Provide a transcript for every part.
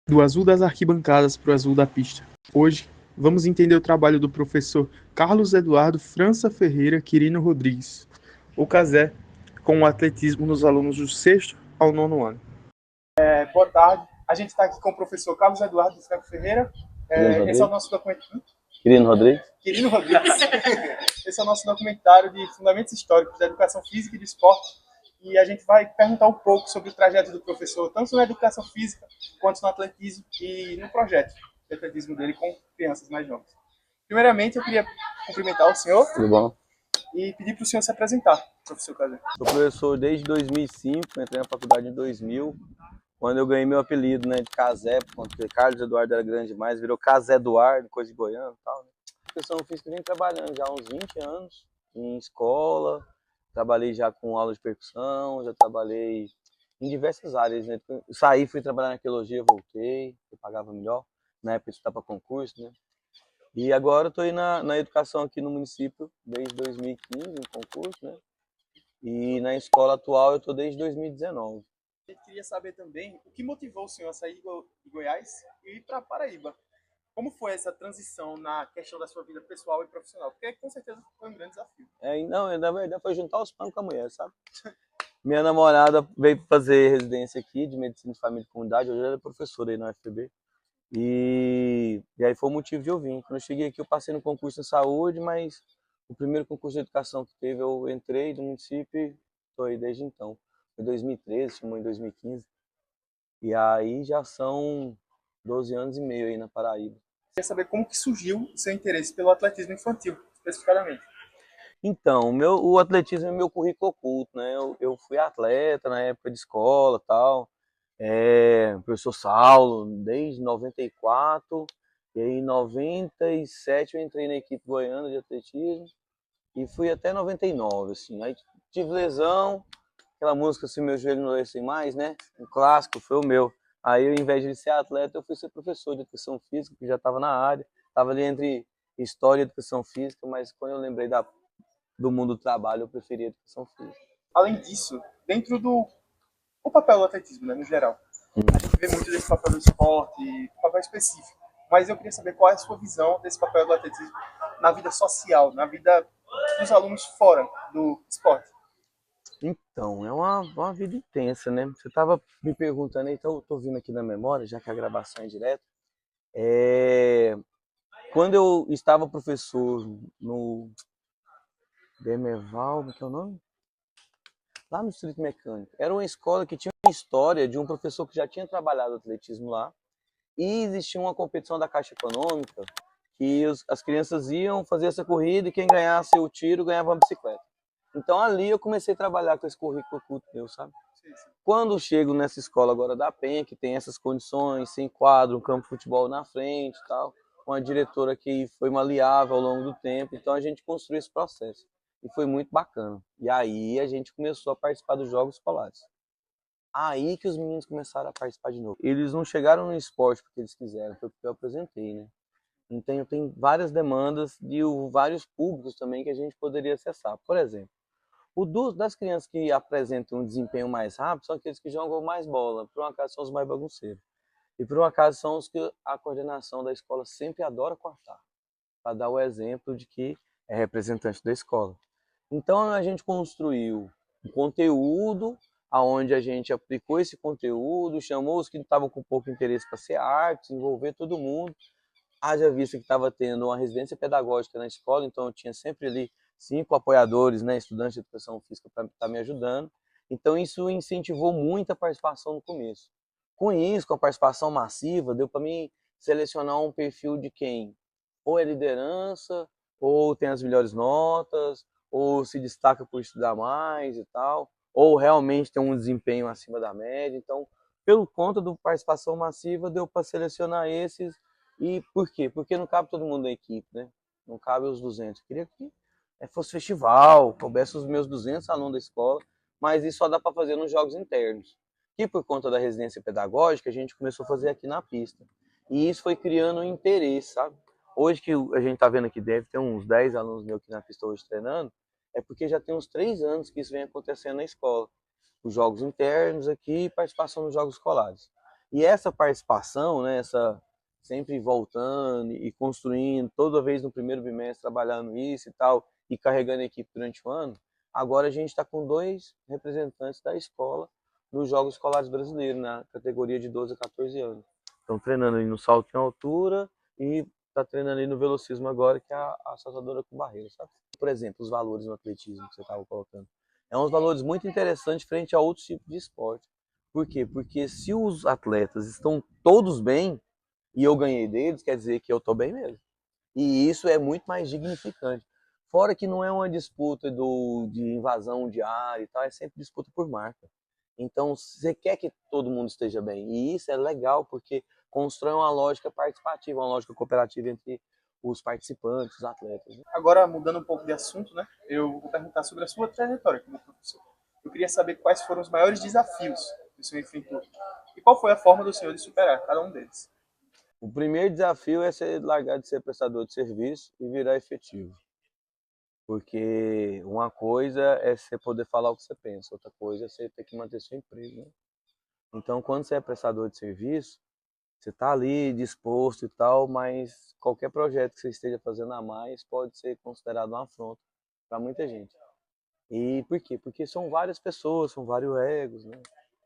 Do azul das arquibancadas para o azul da pista. Hoje, vamos entender o trabalho do professor Carlos Eduardo França Ferreira Quirino Rodrigues, o Casé, com o atletismo nos alunos do sexto ao nono ano. Boa tarde. A gente está aqui com o professor Carlos Eduardo França Ferreira. Esse é o nosso documentário. Quirino Rodrigues. Quirino Rodrigues. Esse é o nosso documentário de fundamentos históricos da educação física e do esporte. E a gente vai perguntar um pouco sobre o trajeto do professor, tanto na educação física quanto no atletismo e no projeto de atletismo dele com crianças mais novas. Primeiramente, eu queria cumprimentar o senhor. Tudo bom? E pedir para o senhor se apresentar, professor Casé. Sou professor desde 2005, entrei na faculdade em 2000, quando eu ganhei meu apelido, né, de Casé, porque Carlos Eduardo era grande demais, virou Casé Eduardo, coisa de goiano e tal, né? Educação física vem trabalhando já há uns 20 anos em escola, trabalhei já com aula de percussão, já trabalhei em diversas áreas, né? Saí, fui trabalhar na arqueologia, voltei, eu pagava melhor, na época de estudar para concurso, né? E agora eu estou aí na educação aqui no município desde 2015, em concurso, né? E na escola atual eu estou desde 2019. A gente queria saber também o que motivou o senhor a sair de Goiás e ir para Paraíba. Como foi essa transição na questão da sua vida pessoal e profissional? Porque com certeza foi um grande desafio. Não, na verdade foi juntar os panos com a mulher, sabe? Minha namorada veio fazer residência aqui de medicina de família e comunidade, hoje ela é professora aí na UFPB. E aí foi o motivo de eu vir. Quando eu cheguei aqui eu passei no concurso de saúde, mas o primeiro concurso de educação que teve eu entrei no município e estou aí desde então. Foi em 2013, chamou em 2015. E aí já são 12 anos e meio aí na Paraíba. Queria saber como que surgiu o seu interesse pelo atletismo infantil, especificamente. Então, o atletismo é meu currículo oculto, né? Eu fui atleta na época de escola e tal. Professor Saulo, desde 94. E aí em 97 eu entrei na equipe goiana de atletismo. E fui até 99, assim. Aí tive lesão, aquela música Se Meu Joelho Não Doesse Mais, né? Um clássico, foi o meu. Aí, ao invés de ser atleta, eu fui ser professor de educação física, que já estava na área. Estava ali entre história e educação física, mas quando eu lembrei do mundo do trabalho, eu preferi a educação física. Além disso, dentro do o papel do atletismo, né, no geral, a gente vê muito desse papel do esporte, um papel específico. Mas eu queria saber qual é a sua visão desse papel do atletismo na vida social, na vida dos alunos fora do esporte. Então, é uma vida intensa, né? Você estava me perguntando, então eu estou vindo aqui na memória, já que a gravação é direta. Quando eu estava professor no Demerval, como é que é o nome? Lá no Distrito Mecânico. Era uma escola que tinha uma história de um professor que já tinha trabalhado atletismo lá. E existia uma competição da Caixa Econômica que as crianças iam fazer essa corrida e quem ganhasse o tiro ganhava uma bicicleta. Então ali eu comecei a trabalhar com esse currículo oculto meu, sabe? Quando chego nessa escola agora da Penha, que tem essas condições, sem quadro, um campo de futebol na frente e tal, uma diretora que foi maleável ao longo do tempo, então a gente construiu esse processo. E foi muito bacana. E aí a gente começou a participar dos jogos escolares. Aí que os meninos começaram a participar de novo. Eles não chegaram no esporte porque eles quiseram, foi porque eu apresentei, né? Então tem várias demandas de vários públicos também que a gente poderia acessar. Por exemplo, das crianças que apresentam um desempenho mais rápido são aqueles que jogam mais bola. Por um acaso são os mais bagunceiros. E por um acaso são os que a coordenação da escola sempre adora cortar. Para dar o exemplo de que é representante da escola. Então a gente construiu um conteúdo aonde a gente aplicou esse conteúdo, chamou os que estavam com pouco interesse para ser arte, envolver todo mundo. Haja vista que estava tendo uma residência pedagógica na escola, então eu tinha sempre ali 5 apoiadores, né, estudantes de educação física para estar me ajudando. Então isso incentivou muito a participação no começo. Com isso, com a participação massiva, deu para mim selecionar um perfil de quem ou é liderança, ou tem as melhores notas, ou se destaca por estudar mais e tal, ou realmente tem um desempenho acima da média. Então, pelo conta da participação massiva, deu para selecionar esses. E por quê? Porque não cabe todo mundo da equipe, né? Não cabe os 200. Eu queria que fosse festival, coubesse os meus 200 alunos da escola, mas isso só dá para fazer nos jogos internos. Que por conta da residência pedagógica, a gente começou a fazer aqui na pista. E isso foi criando um interesse, sabe? Hoje que a gente está vendo aqui, deve ter uns 10 alunos meus aqui na pista hoje treinando, é porque já tem uns 3 anos que isso vem acontecendo na escola. Os jogos internos aqui e participação nos jogos escolares. E essa participação, né, essa sempre voltando e construindo, toda vez no primeiro bimestre trabalhando isso e tal, e carregando a equipe durante o ano, agora a gente está com 2 representantes da escola nos Jogos Escolares Brasileiros, na categoria de 12 a 14 anos. Estão treinando ali no salto em altura e está treinando ali no velocismo agora, que é a saltadora com barreira, sabe? Por exemplo, os valores no atletismo que você estava colocando. É uns valores muito interessantes frente a outros tipos de esporte. Por quê? Porque se os atletas estão todos bem e eu ganhei deles, quer dizer que eu estou bem mesmo. E isso é muito mais dignificante. Fora que não é uma disputa de invasão de área e tal, é sempre disputa por marca. Então, você quer que todo mundo esteja bem. E isso é legal, porque constrói uma lógica participativa, uma lógica cooperativa entre os participantes, os atletas, né? Agora, mudando um pouco de assunto, né? Eu vou perguntar sobre a sua trajetória como professor. Eu queria saber quais foram os maiores desafios que o senhor enfrentou e qual foi a forma do senhor de superar cada um deles. O primeiro desafio é você largar de ser prestador de serviço e virar efetivo. Porque uma coisa é você poder falar o que você pensa, outra coisa é você ter que manter seu emprego, né? Então, quando você é prestador de serviço, você está ali disposto e tal, mas qualquer projeto que você esteja fazendo a mais pode ser considerado uma afronta para muita gente. E por quê? Porque são várias pessoas, são vários egos, né?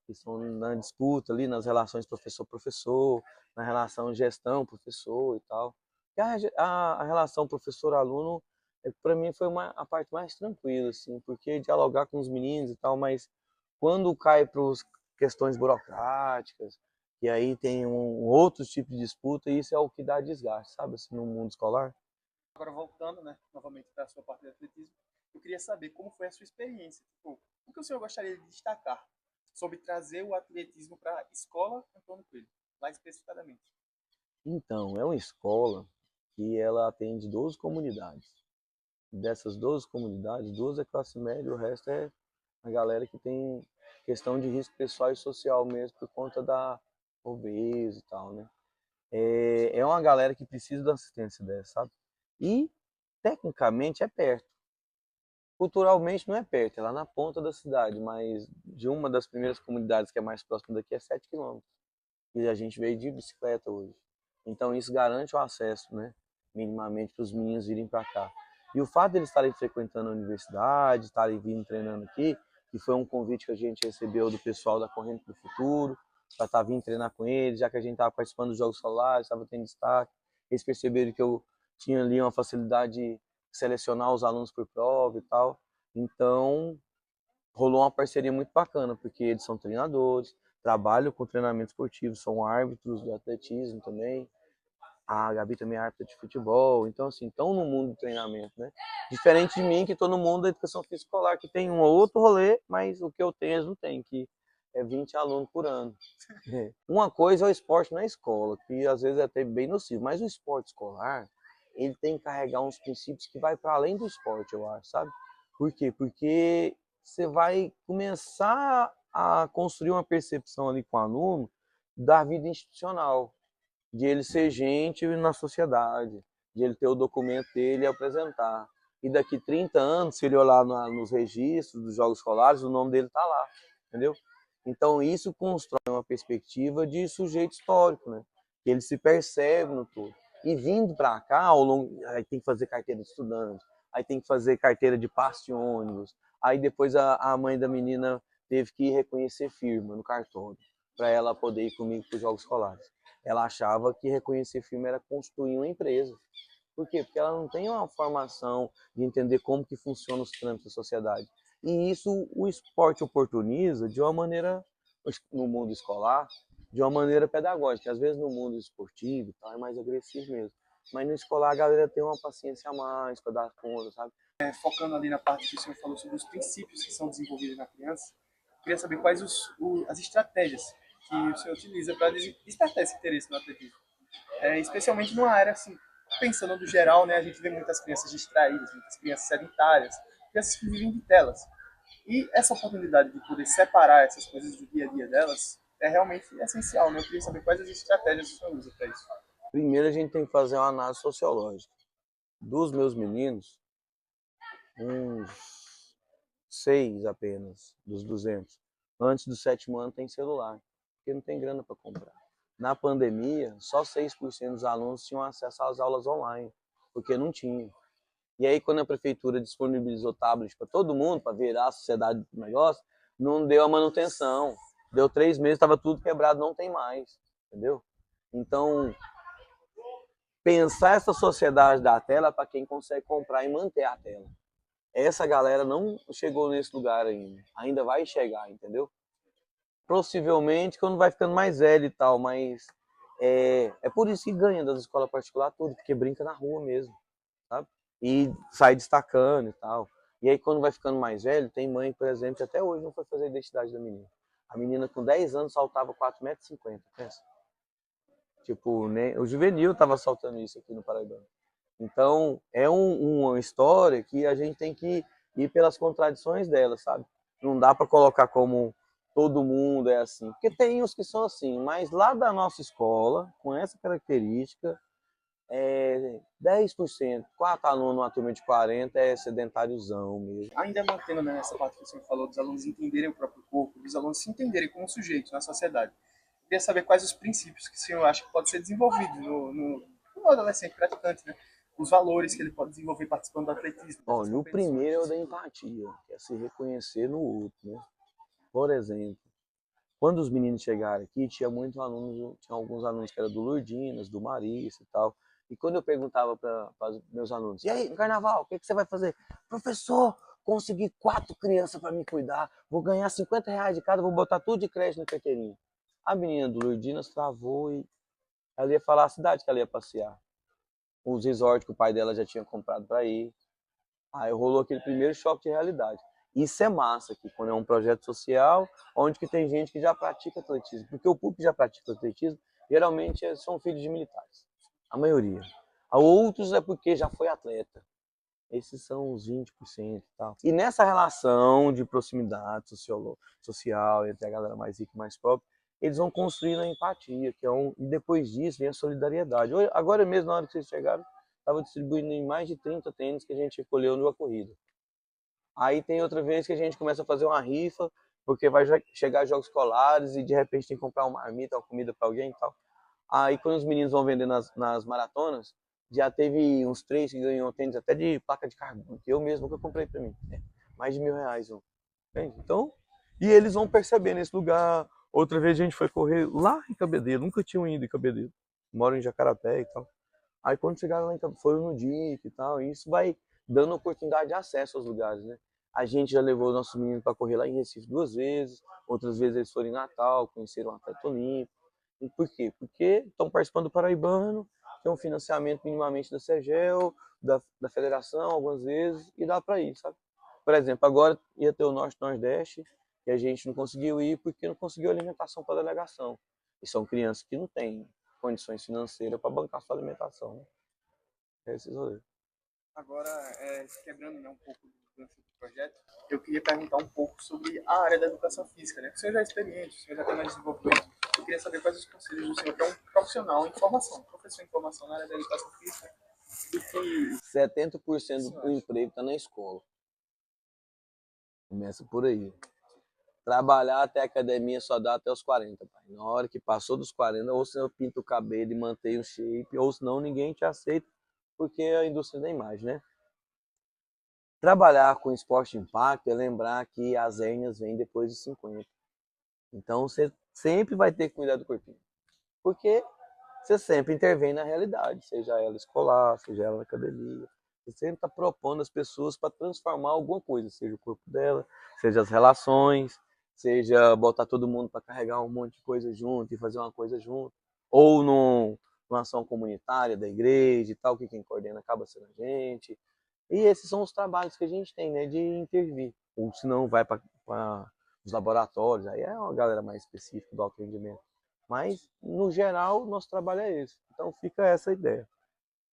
Que estão na disputa ali, nas relações professor-professor, na relação gestão-professor e tal. E a relação professor-aluno, para mim, foi a parte mais tranquila, assim, porque dialogar com os meninos e tal, mas quando cai para as questões burocráticas, e aí tem outro tipo de disputa, e isso é o que dá desgaste, sabe, assim, no mundo escolar. Agora, voltando, né, novamente para a sua parte de atletismo, eu queria saber como foi a sua experiência. Tipo, o que o senhor gostaria de destacar sobre trazer o atletismo para a escola Antônio Coelho, mais especificadamente? Então, é uma escola que ela atende 12 comunidades. Dessas 12 comunidades, 12 é classe média, o resto é a galera que tem questão de risco pessoal e social mesmo por conta da pobreza e tal, né? É uma galera que precisa da assistência dessa, sabe? E, tecnicamente, é perto. Culturalmente não é perto, é lá na ponta da cidade, mas de uma das primeiras comunidades que é mais próxima daqui é 7 quilômetros. E a gente veio de bicicleta hoje. Então isso garante o acesso, né, minimamente, para os meninos virem para cá. E o fato de eles estarem frequentando a universidade, estarem vindo treinando aqui, que foi um convite que a gente recebeu do pessoal da Corrente do Futuro, para estar vindo treinar com eles, já que a gente estava participando dos Jogos Escolares, estava tendo destaque. Eles perceberam que eu tinha ali uma facilidade de selecionar os alunos por prova e tal. Então, rolou uma parceria muito bacana, porque eles são treinadores, trabalham com treinamento esportivo, são árbitros do atletismo também. A Gabi também é árbitra de futebol, então assim, estão no mundo do treinamento, né? Diferente de mim, que estou no mundo da educação física escolar, que tem um ou outro rolê, mas o que eu tenho eles não têm, que é 20 alunos por ano. Uma coisa é o esporte na escola, que às vezes é até bem nocivo, mas o esporte escolar, ele tem que carregar uns princípios que vai para além do esporte, eu acho, sabe? Por quê? Porque você vai começar a construir uma percepção ali com o aluno da vida institucional, de ele ser gente na sociedade, de ele ter o documento dele e apresentar. E daqui 30 anos, se ele olhar nos registros dos jogos escolares, o nome dele está lá, entendeu? Então isso constrói uma perspectiva de sujeito histórico, né? Que ele se percebe no todo. E vindo para cá, ao longo, aí tem que fazer carteira de estudante, aí tem que fazer carteira de passe de ônibus, aí depois a mãe da menina teve que ir reconhecer firma no cartório, para ela poder ir comigo para os jogos escolares. Ela achava que reconhecer firma era constituir uma empresa. Por quê? Porque ela não tem uma formação de entender como que funciona os trâmites da sociedade. E isso o esporte oportuniza de uma maneira, no mundo escolar, de uma maneira pedagógica. Às vezes no mundo esportivo é mais agressivo mesmo. Mas no escolar a galera tem uma paciência a mais para dar conta, sabe? Focando ali na parte que o senhor falou sobre os princípios que são desenvolvidos na criança, eu queria saber quais as estratégias que o senhor utiliza para despertar esse interesse no atletismo. Especialmente numa área assim, pensando no geral, né, a gente vê muitas crianças distraídas, muitas crianças sedentárias, crianças que vivem de telas. E essa oportunidade de poder separar essas coisas do dia a dia delas é realmente essencial, né? Eu queria saber quais as estratégias que o senhor usa para isso. Primeiro a gente tem que fazer uma análise sociológica. Dos meus meninos, uns 6 apenas, dos 200. Antes do 7º ano tem celular, porque não tem grana para comprar. Na pandemia, só 6% dos alunos tinham acesso às aulas online, porque não tinham. E aí, quando a prefeitura disponibilizou tablets para todo mundo, para virar a sociedade do negócio, não deu a manutenção. Deu 3 meses, estava tudo quebrado, não tem mais. Entendeu? Então, pensar essa sociedade da tela para quem consegue comprar e manter a tela. Essa galera não chegou nesse lugar ainda. Ainda vai chegar, entendeu? Possivelmente quando vai ficando mais velho e tal, mas é por isso que ganha das escolas particulares tudo, porque brinca na rua mesmo, sabe? E sai destacando e tal. E aí quando vai ficando mais velho, tem mãe, por exemplo, que até hoje não foi fazer a identidade da menina. A menina com 10 anos saltava 4,50 m, pensa. Tipo, né? O juvenil tava saltando isso aqui no Paraíba. Então, é uma história que a gente tem que ir pelas contradições dela, sabe? Não dá para colocar como todo mundo é assim. Porque tem uns que são assim, mas lá da nossa escola, com essa característica, 10%, 4 alunos numa turma de 40 é sedentáriozão mesmo. Ainda mantendo, né, nessa parte que o senhor falou dos alunos entenderem o próprio corpo, dos alunos se entenderem como sujeitos na sociedade. Eu queria saber quais os princípios que o senhor acha que pode ser desenvolvido no adolescente praticante, né? Os valores que ele pode desenvolver participando do atletismo. Olha, o primeiro é o da empatia, que é se reconhecer no outro, né? Por exemplo, quando os meninos chegaram aqui, tinha muitos alunos, tinha alguns alunos que eram do Lourdinas, do Marista e tal. E quando eu perguntava para os meus alunos, e aí, no carnaval, o que você vai fazer? Professor, consegui 4 crianças para me cuidar, vou ganhar R$ 50 de cada, vou botar tudo de creche na carteirinha. A menina do Lourdinas travou e ela ia falar a cidade que ela ia passear. Os resorts que o pai dela já tinha comprado para ir. Aí rolou aquele primeiro choque de realidade. Isso é massa aqui, quando é um projeto social, onde que tem gente que já pratica atletismo. Porque o público que já pratica atletismo, geralmente são filhos de militares. A maioria. A outros é porque já foi atleta. Esses são os 20% e tal. E nessa relação de proximidade social entre a galera mais rica e mais pobre, eles vão construindo a empatia, que é e depois disso vem a solidariedade. Agora mesmo, na hora que vocês chegaram, estava distribuindo em mais de 30 tênis que a gente recolheu numa corrida. Aí tem outra vez que a gente começa a fazer uma rifa, porque vai chegar jogos escolares e de repente tem que comprar uma marmita, uma comida para alguém e tal. Aí quando os meninos vão vender nas maratonas, já teve uns 3 que ganhou tênis até de placa de carbono, que eu mesmo nunca comprei para mim. Mais de R$ 1.000. Entende? Então, e eles vão perceber nesse lugar. Outra vez a gente foi correr lá em Cabedelo, nunca tinham ido em Cabedelo. Moro em Jacarapé e tal. Aí quando chegaram lá em Cabedelo, foram no DIC e tal, e isso vai dando oportunidade de acesso aos lugares, né? A gente já levou nossos meninos para correr lá em Recife 2 vezes, outras vezes eles foram em Natal, conheceram o atleta olímpico. E por quê? Porque estão participando do Paraibano, que é um financiamento minimamente da SEGEL, da federação, algumas vezes, e dá para ir, sabe? Por exemplo, agora ia ter o Norte-Nordeste, que a gente não conseguiu ir porque não conseguiu alimentação para a delegação. E são crianças que não têm condições financeiras para bancar sua alimentação. Né? É esses rolês. Agora, quebrando, né, um pouco do gancho do projeto, eu queria perguntar um pouco sobre a área da educação física, né? O senhor já é experiente, o senhor já tem mais desenvolvimento. Eu queria saber quais os conselhos do senhor, que é um profissional em formação, professor em formação na área da educação física, do que 70% do emprego está na escola. Começa por aí. Trabalhar até a academia só dá até os 40, pai. Na hora que passou dos 40, ou senão eu pinto o cabelo e mantenho o shape, ou senão ninguém te aceita, porque é a indústria da imagem, né? Trabalhar com esporte de impacto é lembrar que as hérnias vêm depois dos 50. Então você sempre vai ter que cuidar do corpinho. Porque você sempre intervém na realidade, seja ela escolar, seja ela na academia. Você sempre está propondo as pessoas para transformar alguma coisa, seja o corpo dela, seja as relações, seja botar todo mundo para carregar um monte de coisa junto e fazer uma coisa junto. Ou numa ação comunitária da igreja e tal, que quem coordena acaba sendo a gente. E esses são os trabalhos que a gente tem, né, de intervir. Ou se não, vai para os laboratórios, aí é uma galera mais específica do alto rendimento. Mas, no geral, nosso trabalho é esse. Então fica essa ideia.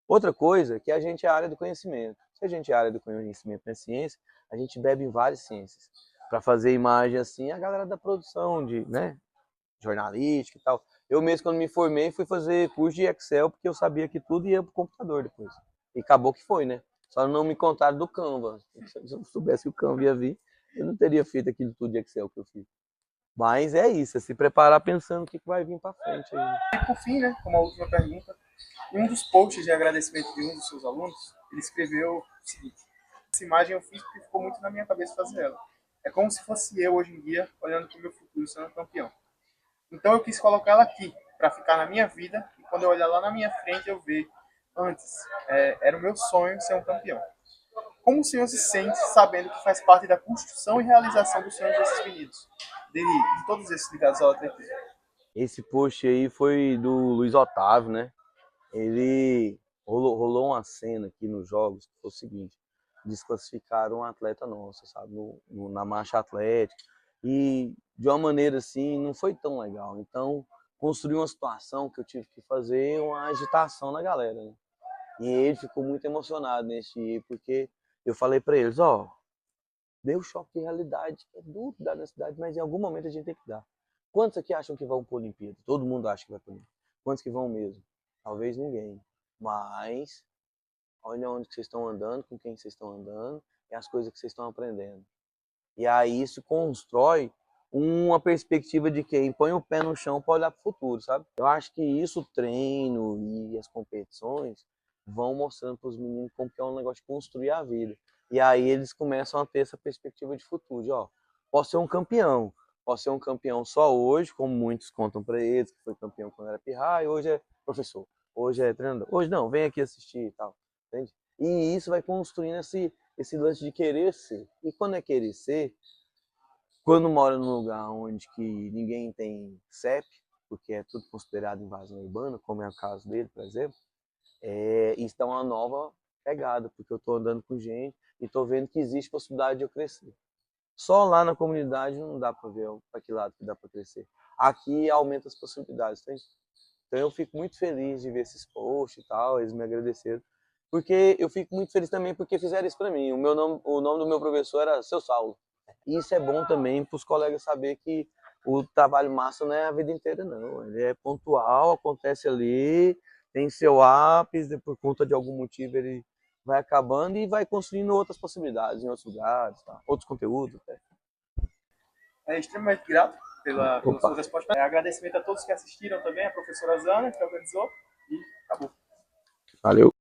Outra coisa é que a gente é a área do conhecimento. Se a gente é a área do conhecimento na ciência, a gente bebe em várias ciências. Para fazer imagem assim, a galera da produção, né, jornalística e tal. Eu mesmo, quando me formei, fui fazer curso de Excel, porque eu sabia que tudo ia para o computador depois. E acabou que foi, né? Só não me contaram do Canva. Se eu soubesse que o Canva ia vir, eu não teria feito aquilo tudo de Excel que eu fiz. Mas é isso, é se preparar pensando o que vai vir para frente aí. E por fim, né, como a última pergunta, em um dos posts de agradecimento de um dos seus alunos, ele escreveu o seguinte: essa imagem eu fiz porque ficou muito na minha cabeça fazer ela. É como se fosse eu hoje em dia olhando para o meu futuro sendo campeão. Então eu quis colocar ela aqui para ficar na minha vida e quando eu olhar lá na minha frente eu ver antes era o meu sonho ser um campeão. Como o senhor se sente sabendo que faz parte da construção e realização dos sonhos desses meninos, de todos esses ligados ao atletismo? Esse post aí foi do Luiz Otávio, né? Ele rolou uma cena aqui nos jogos que foi o seguinte: desclassificaram um atleta nosso, sabe, na marcha atlética, e de uma maneira assim não foi tão legal. Então construiu uma situação que eu tive que fazer uma agitação na galera, né? E ele ficou muito emocionado nesse dia, porque eu falei para eles: ó, deu choque de realidade, é duro dar na cidade, mas em algum momento a gente tem que dar. Quantos aqui acham que vão para a Olimpíada? Todo mundo acha que vai para a Olimpíada. Quantos que vão mesmo? Talvez ninguém. Mas olha onde vocês estão andando, com quem vocês estão andando e as coisas que vocês estão aprendendo. E aí isso constrói uma perspectiva de quem põe o pé no chão para olhar para o futuro, sabe? Eu acho que isso, o treino e as competições vão mostrando para os meninos como que é um negócio de construir a vida. E aí eles começam a ter essa perspectiva de futuro, de ó, posso ser um campeão só hoje, como muitos contam para eles, que foi campeão quando era pirraia, e hoje é professor, hoje é treinador, hoje não, vem aqui assistir e tal, entende? E isso vai construindo esse lance de querer ser. E quando é querer ser, quando mora num lugar onde que ninguém tem CEP, porque é tudo considerado invasão urbana, como é o caso dele, por exemplo, isso dá uma nova pegada, porque eu estou andando com gente e estou vendo que existe possibilidade de eu crescer. Só lá na comunidade não dá para ver para que lado que dá para crescer. Aqui aumenta as possibilidades, tá? Então eu fico muito feliz de ver esses posts e tal, eles me agradeceram. Porque eu fico muito feliz também porque fizeram isso para mim. O nome do meu professor era Seu Saulo. E isso é bom também para os colegas saber que o trabalho massa não é a vida inteira, não. Ele é pontual, acontece ali, tem seu ápice, por conta de algum motivo ele vai acabando e vai construindo outras possibilidades em outros lugares, tá? Outros conteúdos até. É extremamente grato pela Opa, sua resposta. Agradecimento a todos que assistiram também, a professora Zana, que organizou, e acabou. valeu.